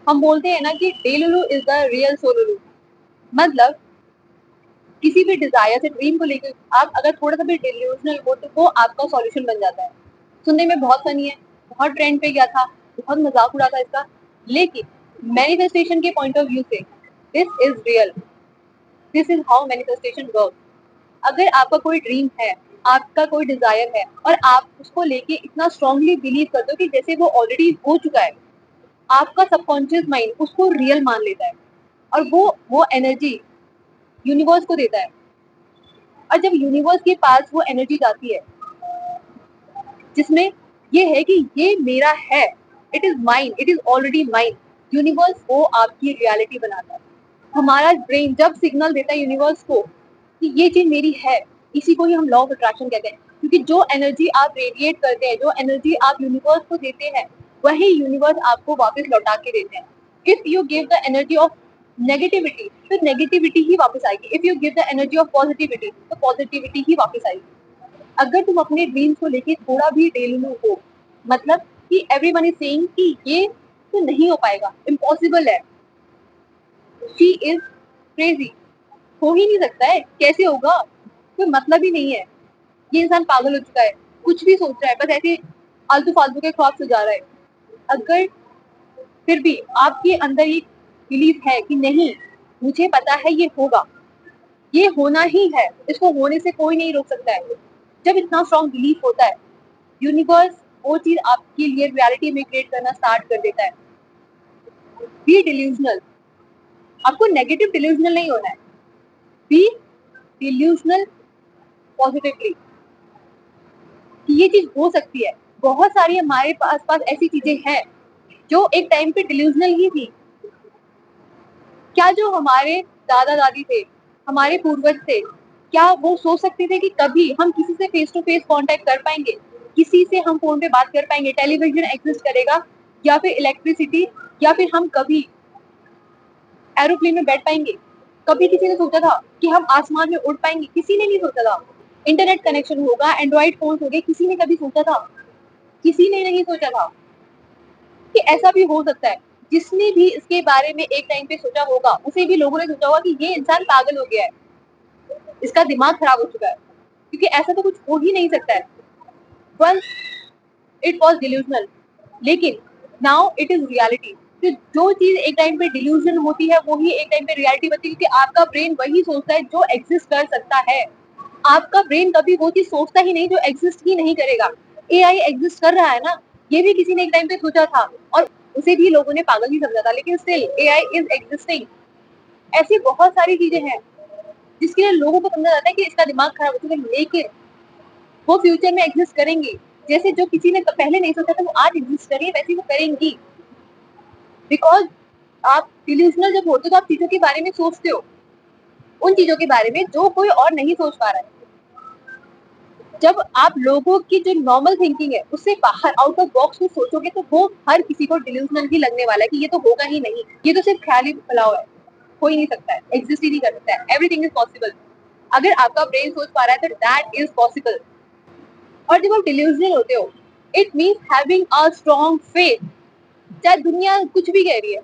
हम बोलते हैं ना कि डेलुलु इज द रियल सोलुलु। मतलब किसी भी डिजायर से ड्रीम को लेकर आप अगर थोड़ा सा भी डिल्यूजनल हो तो वो आपका सॉल्यूशन बन जाता है। सुनने में बहुत फनी है, बहुत ट्रेंड पे गया था, बहुत मजाक उड़ा था इसका, लेकिन मैनिफेस्टेशन के पॉइंट ऑफ व्यू से this is real. This is how manifestation work. अगर आपका कोई ड्रीम है, आपका कोई डिजायर है और आप उसको लेके इतना स्ट्रांगली बिलीव करते हो कि जैसे वो ऑलरेडी हो चुका है, आपका सबकॉन्शियस माइंड उसको रियल मान लेता है और वो एनर्जी यूनिवर्स को देता है। और जब यूनिवर्स के पास वो एनर्जी जाती है जिसमें ये है कि ये मेरा है, it is mine, it is already mine, universe वो आपकी रियलिटी बनाता है। हमारा ब्रेन जब सिग्नल देता है यूनिवर्स को कि ये चीज मेरी है, इसी को ही हम लॉ ऑफ अट्रैक्शन कहते हैं। क्योंकि जो एनर्जी आप रेडिएट करते हैं, जो एनर्जी आप यूनिवर्स को देते हैं, वही यूनिवर्स आपको वापस लौटा के देते हैं। If you give the energy of negativity तो नेगेटिविटी ही वापस आएगी। If you give the energy of positivity तो पॉजिटिविटी ही वापस आएगी। अगर तुम अपने ड्रीम्स को लेके थोड़ा भी डेलुलू हो, मतलब कि एवरीवन इज सेइंग कि ये तो नहीं हो पाएगा, इम्पॉसिबल है, शी इज क्रेजी, हो ही नहीं सकता है, कैसे होगा, कोई मतलब ही नहीं है, ये इंसान पागल हो चुका है, कुछ भी सोच रहा है, बस ऐसे आलतू फालतू के ख्वाब सजा रहा है। अगर फिर भी आपके अंदर ये बिलीफ है कि नहीं, मुझे पता है ये होगा, ये होना ही है, इसको होने से कोई नहीं रोक सकता है, जब इतना स्ट्रॉन्ग बिलीफ होता है, यूनिवर्स वो चीज आपके लिए रियलिटी में क्रिएट करना स्टार्ट कर देता है। बी डिल्यूजनल, आपको नेगेटिव डिल्यूजनल नहीं होना है, बी डिल्यूजनल पॉजिटिवली कि ये चीज हो सकती है। बहुत सारी हमारे पास ऐसी चीजें हैं जो एक टाइम पे डिल्यूजनल ही थी। क्या जो हमारे दादा दादी थे, हमारे पूर्वज थे, क्या वो सोच सकते थे कि कभी हम किसी से फेस टू फेस कांटेक्ट कर पाएंगे, किसी से हम फोन पे बात कर पाएंगे, टेलीविजन एग्जिस्ट करेगा, या फिर इलेक्ट्रिसिटी, या फिर हम कभी एरोप्लेन में बैठ पाएंगे? कभी किसी ने सोचा था कि हम आसमान में उड़ पाएंगे? किसी ने नहीं सोचा था। इंटरनेट कनेक्शन होगा, एंड्रॉइड फोन हो गए, किसी ने कभी सोचा था? किसी ने नहीं सोचा था कि ऐसा भी हो सकता है। जिसने भी इसके बारे में एक टाइम पे सोचा होगा, उसे भी लोगों ने सोचा होगा कि ये इंसान पागल हो गया है, इसका दिमाग खराब हो चुका है, क्योंकि ऐसा तो कुछ हो ही नहीं सकता है। वंस इट वॉज डिल्यूजनल, लेकिन नाउ इट इज रियलिटी। तो जो चीज एक टाइम पे डिल्यूजन होती है वो ही एक टाइम पे रियलिटी बनती है, क्योंकि आपका ब्रेन वही सोचता है जो एग्जिस्ट कर सकता है। आपका ब्रेन कभी वो चीज सोचता ही नहीं जो एग्जिस्ट ही नहीं करेगा। एआई एग्जिस्ट कर रहा है ना, ये भी किसी ने एक टाइम पे सोचा था और उसे भी लोगों ने पागल ही समझा था, लेकिन स्टिल एआई इज एग्जिस्टिंग। ऐसी बहुत सारी चीजें हैं जिसके लिए लोगों को समझा जाता है कि इसका दिमाग खराब हो चुका है, लेकिन वो फ्यूचर में एग्जिस्ट करेंगी। जैसे जो किसी ने पहले नहीं सोचा था वो आज एग्जिस्ट करिए, वैसे वो करेंगी। बिकॉज आप डिल्यूजनल जब होते हो तो आप चीजों के बारे में सोचते हो, उन चीजों के बारे में जो कोई और नहीं सोच पा रहा है। जब आप लोगों की जो नॉर्मल थिंकिंग है उससे बाहर आउट ऑफ बॉक्स में सोचोगे तो वो हर किसी को डिल्यूजनल ही लगने वाला है कि ये तो होगा ही नहीं, ये तो सिर्फ ख्याली फैलाव है, हो ही नहीं सकता है, एग्जिस्ट ही नहीं कर सकता है, एवरीथिंग इज पॉसिबल। अगर आपका ब्रेन सोच पा रहा है तो दैट इज पॉसिबल। और जब आप डिल्यूजनल होते हो, it means having a strong faith. चाहे दुनिया कुछ भी कह रही है,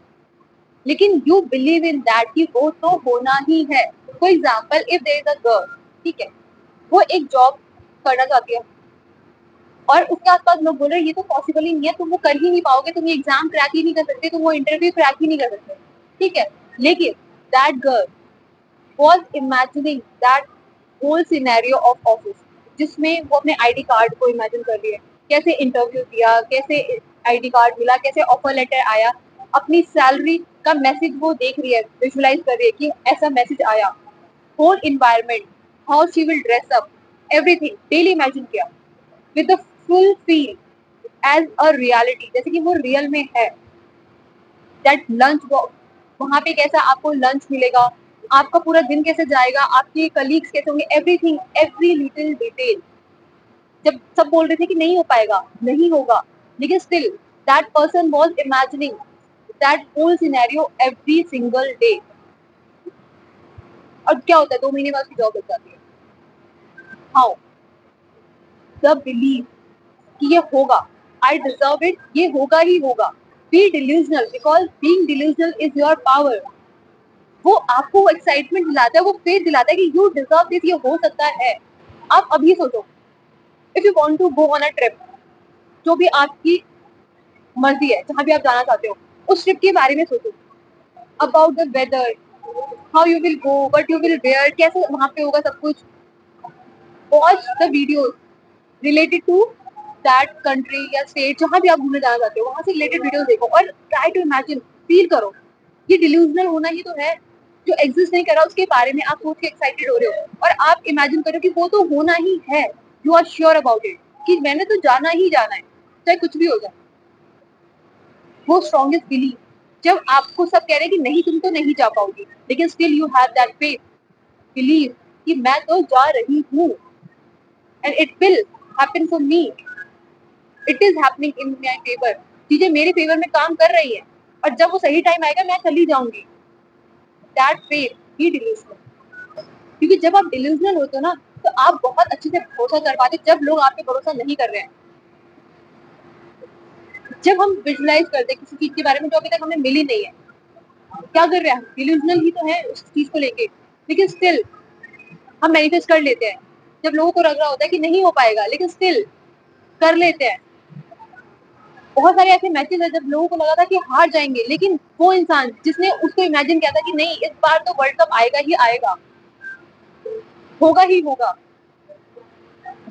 लेकिन यू बिलीव इन दैट कि वो तो होना ही है। For example, if there is a girl, ठीक है, वो एक जॉब करना चाहती है और उसके आसपास लोग बोल रहे हैं ये तो पॉसिबल ही नहीं है, तुम वो कर ही नहीं पाओगे, तुम ये एग्जाम क्रैक ही नहीं कर सकते, तुम वो इंटरव्यू क्रैक ही नहीं कर सकते, ठीक है। लेकिन that girl was imagining that whole scenario of office, जिसमें वो अपने आईडी कार्ड को इमेजिन कर रही है, कैसे इंटरव्यू दिया, कैसे आईडी कार्ड मिला, कैसे ऑफर लेटर आया, अपनी सैलरी का मैसेज वो देख रही है, विजुअलाइज कर रही है कि ऐसा मैसेज आया, whole environment, how she will dress up, everything daily imagine किया with the full feel as a reality, जैसे कि वो रियल में है। दैट लंच, वहां पे कैसा आपको लंच मिलेगा, आपका पूरा दिन कैसे जाएगा, आपके कलीग्स कैसे होंगे, एवरीथिंग, एवरी लिटिल डिटेल। जब सब बोल रहे थे कि नहीं हो पाएगा, नहीं होगा, लेकिन still that person was imagining that whole scenario every single day. और क्या होता है, 2 महीने बाद उसकी जॉब लग जाती है। हाउ? द बिलीव कि ये होगा, आई डिजर्व इट, ये होगा ही होगा। Be delusional because being delusional is your power. वो आपको एक्साइटमेंट दिलाता है, वो फेथ दिलाता है कि यू डिजर्व दिस, ये हो सकता है। आप अभी सोचो, if you want to go on a trip, जो भी आपकी मर्जी है, जहां भी आप जाना चाहते हो, उस ट्रिप के बारे में सोचो, about the weather, how you will go, what you will wear, कैसे वहां पे होगा सब कुछ। Watch the videos related to that country या स्टेट, जहां भी आप घूमने जाना चाहते हो, वहां से रिलेटेड वीडियोस देखो और ट्राई टू इमेजिन, फील करो। ये डिल्यूजनल होना ही तो है, जो एग्जिस्ट नहीं कर रहा उसके बारे में आप सोच के एक्साइटेड हो रहे हो, और आप इमेजिन करो कि वो तो होना ही है। You are sure about it कि मैंने तो जाना ही जाना है, चाहे कुछ भी हो जाए। वो स्ट्रॉन्गेस्ट बिलीव, जब आपको सब कह रहे हैं कि नहीं तुम तो नहीं जा पाओगी, लेकिन still you have that faith, believe कि मैं तो जा रही हूँ, and it will happen for me, it is happening in my favour. चीजें मेरे फेवर में काम कर रही है, और जब वो सही टाइम आएगा मैं चली जाऊंगी। That faith he delusional. क्योंकि जब आप डिल्यूजनल होते हो ना, तो आप बहुत अच्छे से भरोसा कर पाते जब लोग आप पे भरोसा नहीं कर रहे हैं। जब हम विजुलाइज करते हैं किसी चीज के बारे में जो अभी तक हमें मिली नहीं है, क्या कर रहे हैं, डिल्यूजनल ही तो है उस चीज को लेके, लेकिन स्टिल हम मैनिफेस्ट कर लेते हैं। जब लोगों को लग रहा होता है कि नहीं हो पाएगा, लेकिन स्टिल कर लेते हैं। बहुत सारे ऐसे मैचेस है जब लोगों को लगा था कि हार जाएंगे, लेकिन वो इंसान जिसने उसको इमेजिन किया था कि नहीं इस बार तो वर्ल्ड कप आएगा ही आएगा, होगा ही होगा,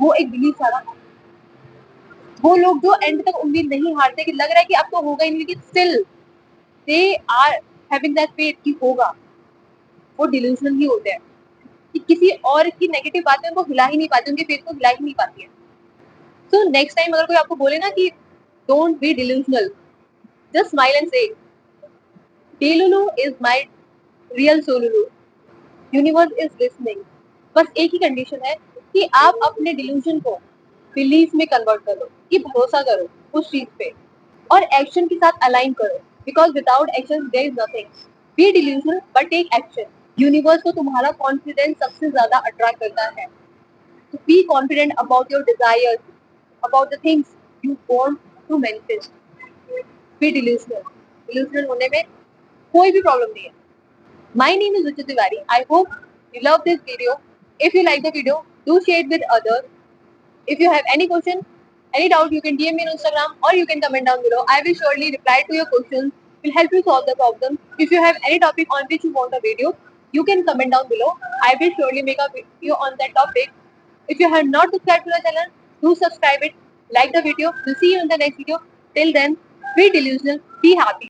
वो एक बिलीफ था। वो लोग जो एंड तक उम्मीद नहीं हारते, कि लग रहा है कि अब तो होगा ही नहीं, लेकिन still they are having that faith कि होगा, वो डिल्यूजनल ही होते हैं। कि किसी और की नेगेटिव बातें उनको हिला ही नहीं पाती, उनके फेथ को हिला ही नहीं पाती है। सो नेक्स्ट टाइम अगर कोई आपको बोले ना कि don't be delusional, just smile and say delulu is my real solulu, universe is listening. बस एक ही कंडीशन है कि आप अपने डिल्यूजन को बिलीफ में कन्वर्ट करो, कि भरोसा करो उस चीज पे, और एक्शन के साथ अलाइन करो, because without action there is nothing. Be delusional but take action. Universe को तुम्हारा कॉन्फिडेंस सबसे ज्यादा अट्रैक्ट करता है। तो be confident about your desires, about the things you want to manifest. Be delusional, delusional होने में कोई भी प्रॉब्लम नहीं है। My name is Ruchit Tiwari. I hope you love this video. If you like the video, do share it with others. If you have any question, any doubt, you can DM me on Instagram or you can comment down below. I will surely reply to your questions. Will help you solve the problem. If you have any topic on which you want a video, you can comment down below. I will surely make a video on that topic. If you have not subscribed to the channel, do subscribe it. Like the video. We'll see you in the next video. Till then, be delusional, be happy.